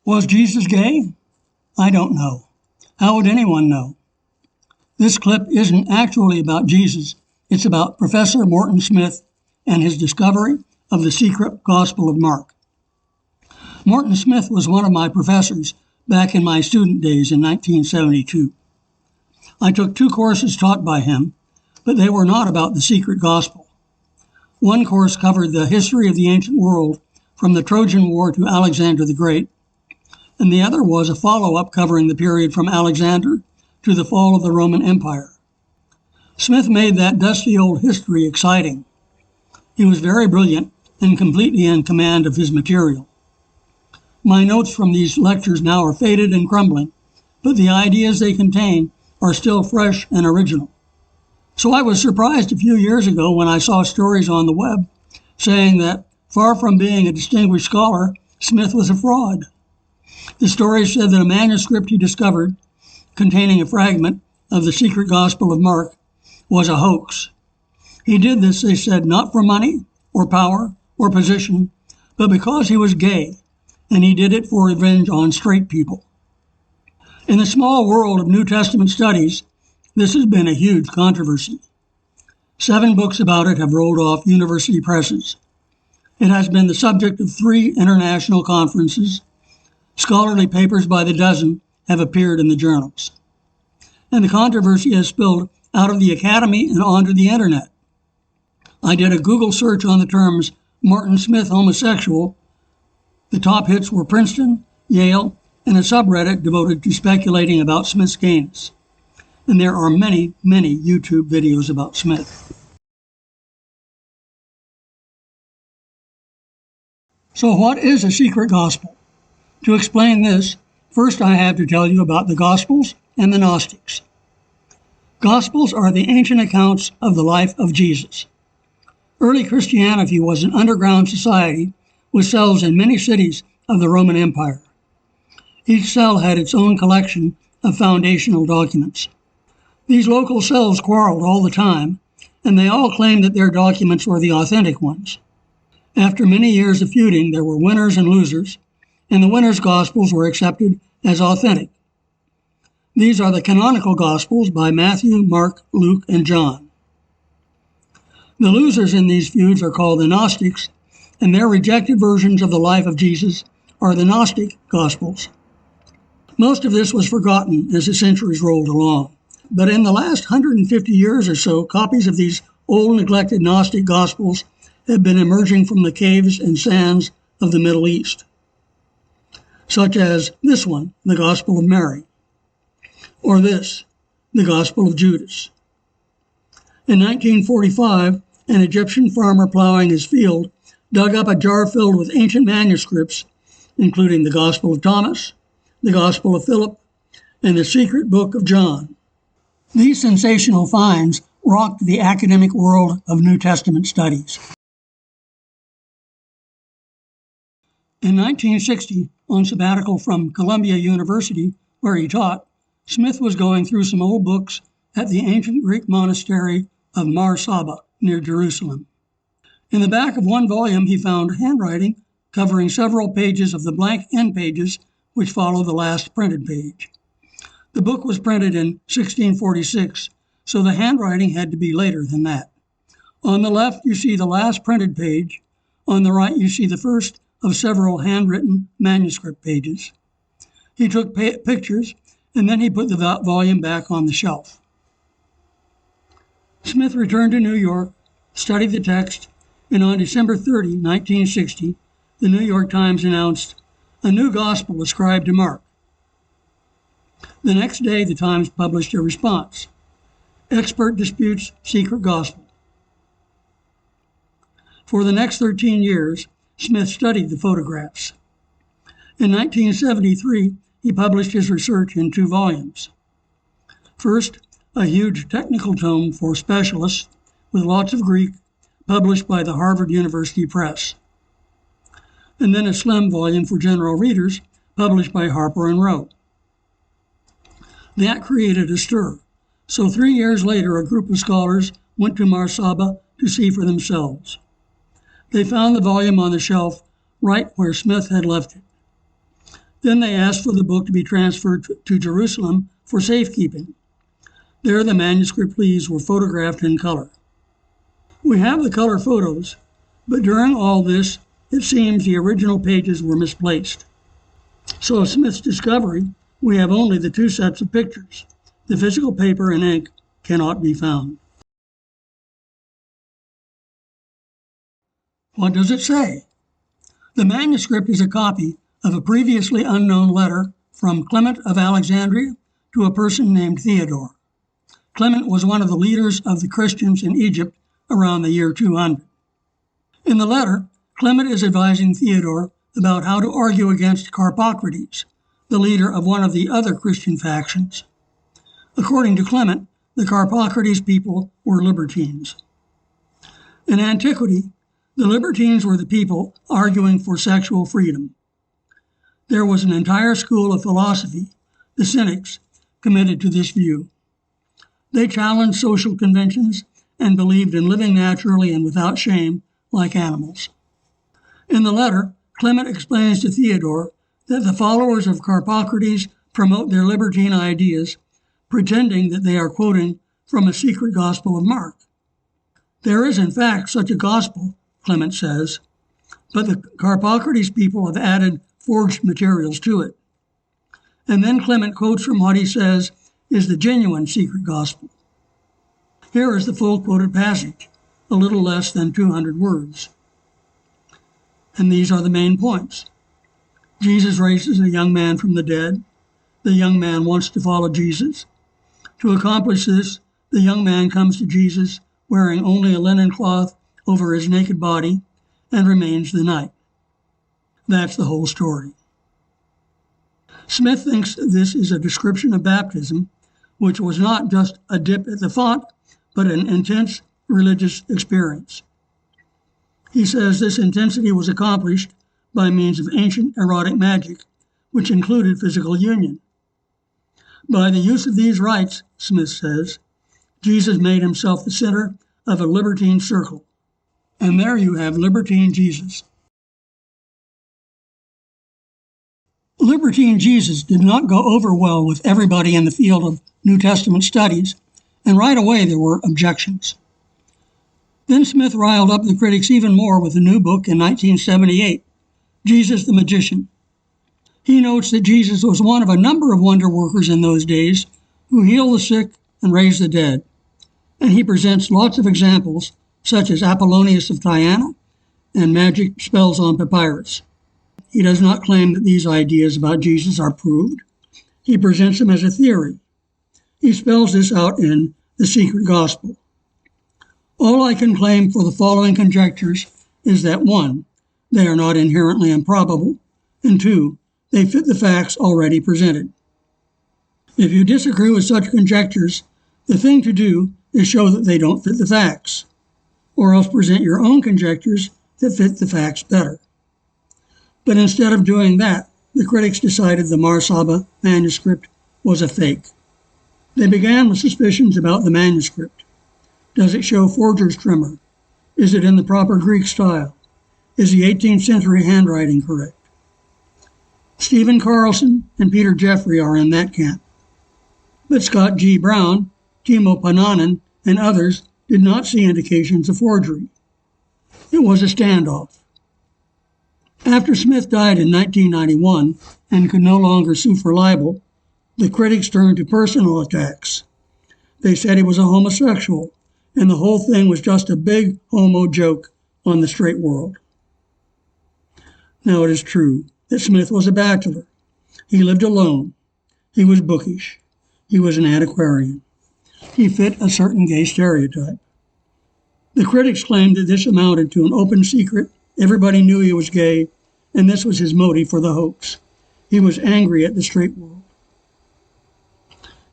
Was Jesus gay? I don't know. How would anyone know? This clip isn't actually about Jesus. It's about Professor Morton Smith and his discovery of the secret Gospel of Mark. Morton Smith was one of my professors back in my student days in 1972. I took 2 courses taught by him, but they were not about the secret gospel. One course covered the history of the ancient world from the Trojan War to Alexander the Great, and the other was a follow-up covering the period from Alexander to the fall of the Roman Empire. Smith made that dusty old history exciting. He was very brilliant and completely in command of his material. My notes from these lectures now are faded and crumbling, but the ideas they contain are still fresh and original. So I was surprised a few years ago when I saw stories on the web saying that, far from being a distinguished scholar, Smith was a fraud. The stories said that a manuscript he discovered, containing a fragment of the secret Gospel of Mark, was a hoax. He did this, they said, not for money or power or position, but because he was gay, and he did it for revenge on straight people. In the small world of New Testament studies, this has been a huge controversy. 7 books about it have rolled off university presses. It has been the subject of 3 international conferences. Scholarly papers by the dozen have appeared in the journals. And the controversy has spilled out of the academy and onto the internet. I did a Google search on the terms Morton Smith homosexual. The top hits were Princeton, Yale, and a subreddit devoted to speculating about Smith's gayness. And there are many, many YouTube videos about Smith. So what is a secret gospel? To explain this, first I have to tell you about the Gospels and the Gnostics. Gospels are the ancient accounts of the life of Jesus. Early Christianity was an underground society with cells in many cities of the Roman Empire. Each cell had its own collection of foundational documents. These local cells quarreled all the time, and they all claimed that their documents were the authentic ones. After many years of feuding, there were winners and losers, and the winners' Gospels were accepted as authentic. These are the canonical Gospels by Matthew, Mark, Luke, and John. The losers in these feuds are called the Gnostics, and their rejected versions of the life of Jesus are the Gnostic Gospels. Most of this was forgotten as the centuries rolled along. But in the last 150 years or so, copies of these old neglected Gnostic Gospels have been emerging from the caves and sands of the Middle East, such as this one, the Gospel of Mary, or this, the Gospel of Judas. In 1945, an Egyptian farmer plowing his field dug up a jar filled with ancient manuscripts, including the Gospel of Thomas, the Gospel of Philip, and the secret book of John. These sensational finds rocked the academic world of New Testament studies. In 1960, on sabbatical from Columbia University, where he taught, Smith was going through some old books at the ancient Greek monastery of Mar Saba near Jerusalem. In the back of one volume, he found handwriting covering several pages of the blank end pages which follow the last printed page. The book was printed in 1646, so the handwriting had to be later than that. On the left, you see the last printed page. On the right, you see the first of several handwritten manuscript pages. He took pictures, and then he put the volume back on the shelf. Smith returned to New York, studied the text, and on December 30, 1960, the New York Times announced, "A new gospel ascribed to Mark." The next day, the Times published a response. Expert disputes secret gospel. For the next 13 years, Smith studied the photographs. In 1973, he published his research in 2 volumes. First, a huge technical tome for specialists with lots of Greek, published by the Harvard University Press. And then a slim volume for general readers, published by Harper and Row. That created a stir. So 3 years later, a group of scholars went to Mar Saba to see for themselves. They found the volume on the shelf right where Smith had left it. Then they asked for the book to be transferred to Jerusalem for safekeeping. There the manuscript leaves were photographed in color. We have the color photos, but during all this, it seems the original pages were misplaced. So of Smith's discovery, we have only the two sets of pictures. The physical paper and ink cannot be found. What does it say? The manuscript is a copy of a previously unknown letter from Clement of Alexandria to a person named Theodore. Clement was one of the leaders of the Christians in Egypt around the year 200. In the letter, Clement is advising Theodore about how to argue against Carpocrates, the leader of one of the other Christian factions. According to Clement, the Carpocrates people were libertines. In antiquity, the libertines were the people arguing for sexual freedom. There was an entire school of philosophy, the Cynics, committed to this view. They challenged social conventions and believed in living naturally and without shame like animals. In the letter, Clement explains to Theodore that the followers of Carpocrates promote their libertine ideas, pretending that they are quoting from a secret gospel of Mark. There is, in fact, such a gospel, Clement says, but the Carpocrates people have added forged materials to it. And then Clement quotes from what he says is the genuine secret gospel. Here is the full quoted passage, a little less than 200 words. And these are the main points. Jesus raises a young man from the dead. The young man wants to follow Jesus. To accomplish this, the young man comes to Jesus wearing only a linen cloth over his naked body and remains the night. That's the whole story. Smith thinks this is a description of baptism, which was not just a dip at the font, but an intense religious experience. He says this intensity was accomplished by means of ancient erotic magic, which included physical union. By the use of these rites, Smith says, Jesus made himself the center of a libertine circle. And there you have libertine Jesus. Libertine Jesus did not go over well with everybody in the field of New Testament studies, and right away there were objections. Then Smith riled up the critics even more with a new book in 1978, Jesus the Magician. He notes that Jesus was one of a number of wonder workers in those days who healed the sick and raised the dead. And he presents lots of examples, such as Apollonius of Tyana and magic spells on papyrus. He does not claim that these ideas about Jesus are proved. He presents them as a theory. He spells this out in The Secret Gospel. All I can claim for the following conjectures is that 1, they are not inherently improbable, and 2, they fit the facts already presented. If you disagree with such conjectures, the thing to do is show that they don't fit the facts, or else present your own conjectures that fit the facts better. But instead of doing that, the critics decided the Mar Saba manuscript was a fake. They began with suspicions about the manuscript. Does it show forger's tremor? Is it in the proper Greek style? Is the 18th century handwriting correct? Stephen Carlson and Peter Jeffrey are in that camp. But Scott G. Brown, Timo Pananen, and others did not see indications of forgery. It was a standoff. After Smith died in 1991 and could no longer sue for libel, the critics turned to personal attacks. They said he was a homosexual, and the whole thing was just a big homo joke on the straight world. Now it is true that Smith was a bachelor. He lived alone. He was bookish. He was an antiquarian. He fit a certain gay stereotype. The critics claimed that this amounted to an open secret. Everybody knew he was gay, and this was his motive for the hoax. He was angry at the straight world.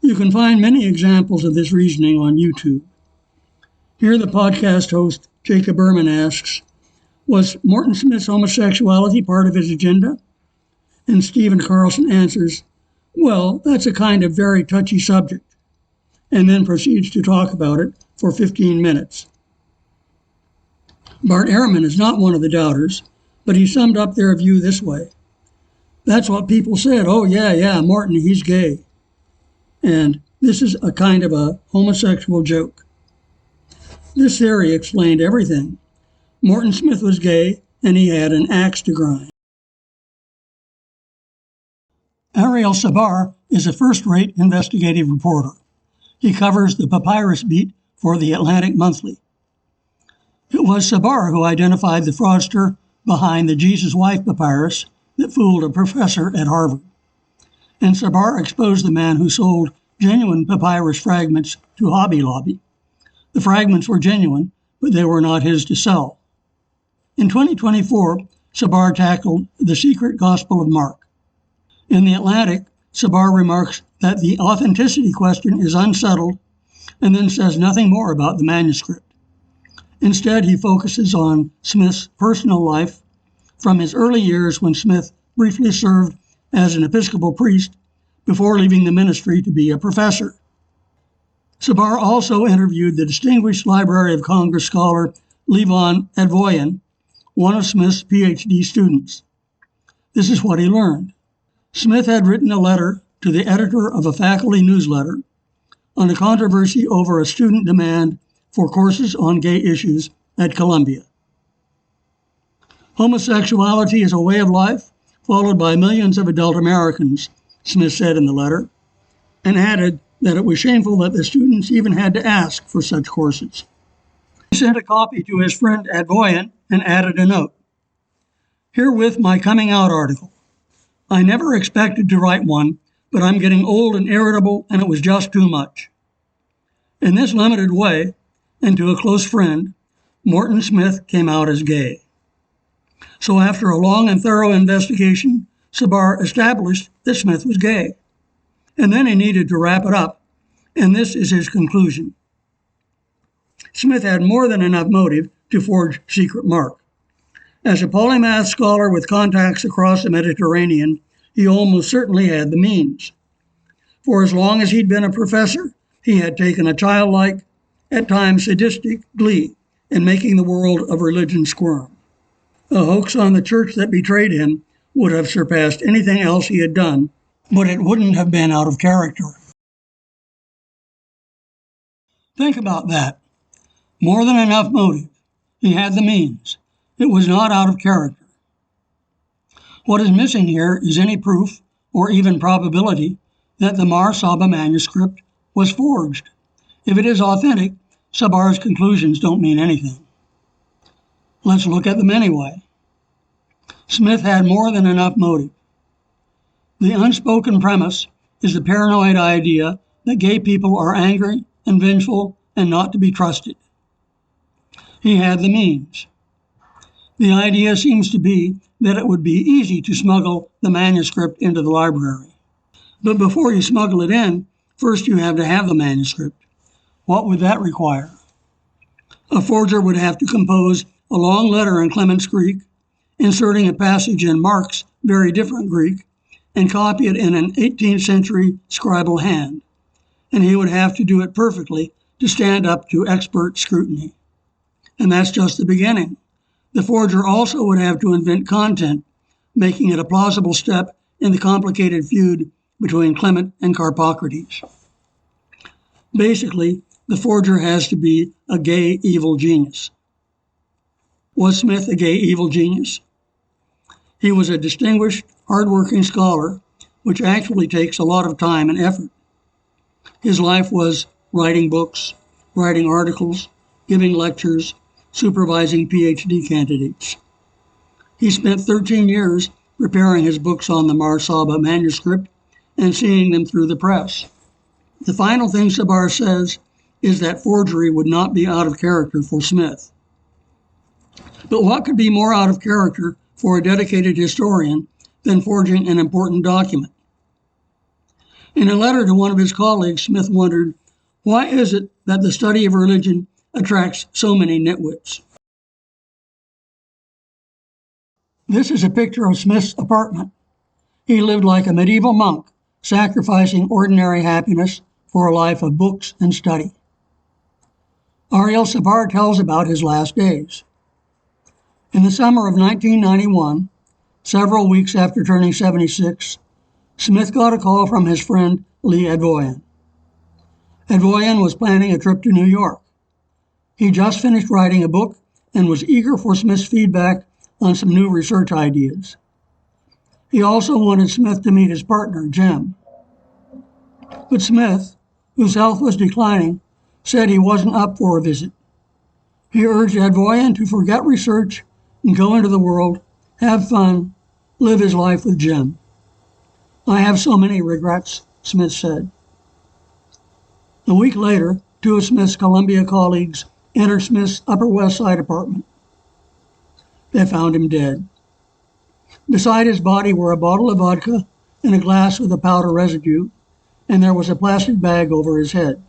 You can find many examples of this reasoning on YouTube. Here the podcast host, Jacob Berman, asks, was Morton Smith's homosexuality part of his agenda? And Stephen Carlson answers, well, that's a kind of very touchy subject, and then proceeds to talk about it for 15 minutes. Bart Ehrman is not one of the doubters, but he summed up their view this way. That's what people said. Oh, yeah, Morton, he's gay. And this is a kind of a homosexual joke. This theory explained everything. Morton Smith was gay, and he had an axe to grind. Ariel Sabar is a first-rate investigative reporter. He covers the papyrus beat for the Atlantic Monthly. It was Sabar who identified the fraudster behind the Jesus Wife papyrus that fooled a professor at Harvard. And Sabar exposed the man who sold genuine papyrus fragments to Hobby Lobby. The fragments were genuine, but they were not his to sell. In 2024, Sabar tackled the secret Gospel of Mark. In the Atlantic, Sabar remarks that the authenticity question is unsettled and then says nothing more about the manuscript. Instead, he focuses on Smith's personal life from his early years when Smith briefly served as an Episcopal priest before leaving the ministry to be a professor. Sabar also interviewed the distinguished Library of Congress scholar Levon Advoyan, one of Smith's PhD students. This is what he learned. Smith had written a letter to the editor of a faculty newsletter on a controversy over a student demand for courses on gay issues at Columbia. Homosexuality is a way of life followed by millions of adult Americans, Smith said in the letter, and added that it was shameful that the students even had to ask for such courses. He sent a copy to his friend Advoyan and added a note. Herewith my coming out article. I never expected to write one, but I'm getting old and irritable, and it was just too much. In this limited way, and to a close friend, Morton Smith came out as gay. So after a long and thorough investigation, Sabar established that Smith was gay. And then he needed to wrap it up, and this is his conclusion. Smith had more than enough motive to forge secret Mark. As a polymath scholar with contacts across the Mediterranean, he almost certainly had the means. For as long as he'd been a professor, he had taken a childlike, at times sadistic, glee in making the world of religion squirm. A hoax on the church that betrayed him would have surpassed anything else he had done, but it wouldn't have been out of character. Think about that. More than enough motive. He had the means. It was not out of character. What is missing here is any proof, or even probability, that the Mar Saba manuscript was forged. If it is authentic, Sabar's conclusions don't mean anything. Let's look at them anyway. Smith had more than enough motive. The unspoken premise is the paranoid idea that gay people are angry and vengeful and not to be trusted. He had the means. The idea seems to be that it would be easy to smuggle the manuscript into the library. But before you smuggle it in, first you have to have the manuscript. What would that require? A forger would have to compose a long letter in Clement's Greek, inserting a passage in Mark's very different Greek, and copy it in an 18th century scribal hand. And he would have to do it perfectly to stand up to expert scrutiny. And that's just the beginning. The forger also would have to invent content, making it a plausible step in the complicated feud between Clement and Carpocrates. Basically, the forger has to be a gay evil genius. Was Smith a gay evil genius? He was a distinguished, hardworking scholar, which actually takes a lot of time and effort. His life was writing books, writing articles, giving lectures, supervising PhD candidates. He spent 13 years preparing his books on the Mar Saba manuscript and seeing them through the press. The final thing Sabar says is that forgery would not be out of character for Smith. But what could be more out of character for a dedicated historian than forging an important document? In a letter to one of his colleagues, Smith wondered, why is it that the study of religion attracts so many nitwits? This is a picture of Smith's apartment. He lived like a medieval monk, sacrificing ordinary happiness for a life of books and study. Ariel Sabar tells about his last days. In the summer of 1991, Several weeks after turning 76, Smith got a call from his friend Lee Advoyan. Advoyan was planning a trip to New York. He just finished writing a book and was eager for Smith's feedback on some new research ideas. He also wanted Smith to meet his partner, Jim. But Smith, whose health was declining, said he wasn't up for a visit. He urged Advoyan to forget research and go into the world, have fun, live his life with Jim. I have so many regrets, Smith said. A week later, two of Smith's Columbia colleagues entered Smith's Upper West Side apartment. They found him dead. Beside his body were a bottle of vodka and a glass with a powder residue, and there was a plastic bag over his head.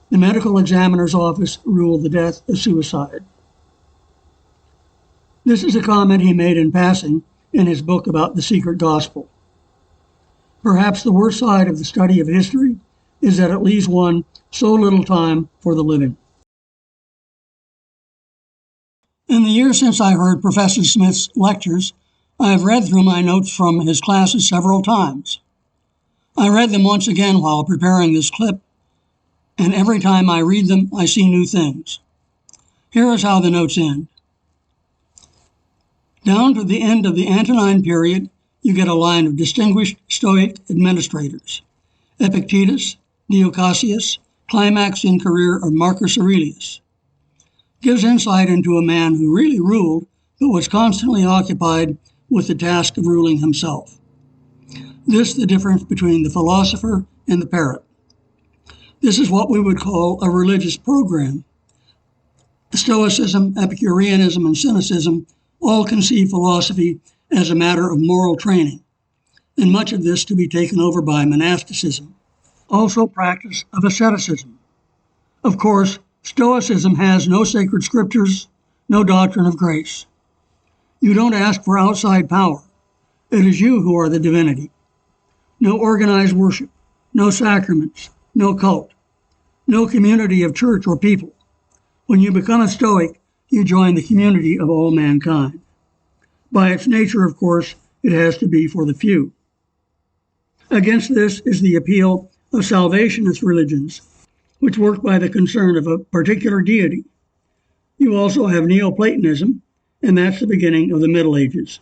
The medical examiner's office ruled the death a suicide. This is a comment he made in passing in his book about the secret gospel. Perhaps the worst side of the study of history is that it leaves one so little time for the living. In the years since I heard Professor Smith's lectures, I have read through my notes from his classes several times. I read them once again while preparing this clip, and every time I read them, I see new things. Here is how the notes end. Down to the end of the Antonine period, you get a line of distinguished Stoic administrators: Epictetus, Dio Cassius, climax in career of Marcus Aurelius. Gives insight into a man who really ruled, but was constantly occupied with the task of ruling himself. This the difference between the philosopher and the parrot. This is what we would call a religious program. Stoicism, Epicureanism, and Cynicism all conceive philosophy as a matter of moral training, and much of this to be taken over by monasticism. Also practice of asceticism. Of course, Stoicism has no sacred scriptures, no doctrine of grace. You don't ask for outside power. It is you who are the divinity. No organized worship, no sacraments, no cult, no community of church or people. When you become a Stoic, you join the community of all mankind. By its nature, of course, it has to be for the few. Against this is the appeal of salvationist religions, which work by the concern of a particular deity. You also have Neoplatonism, and that's the beginning of the Middle Ages.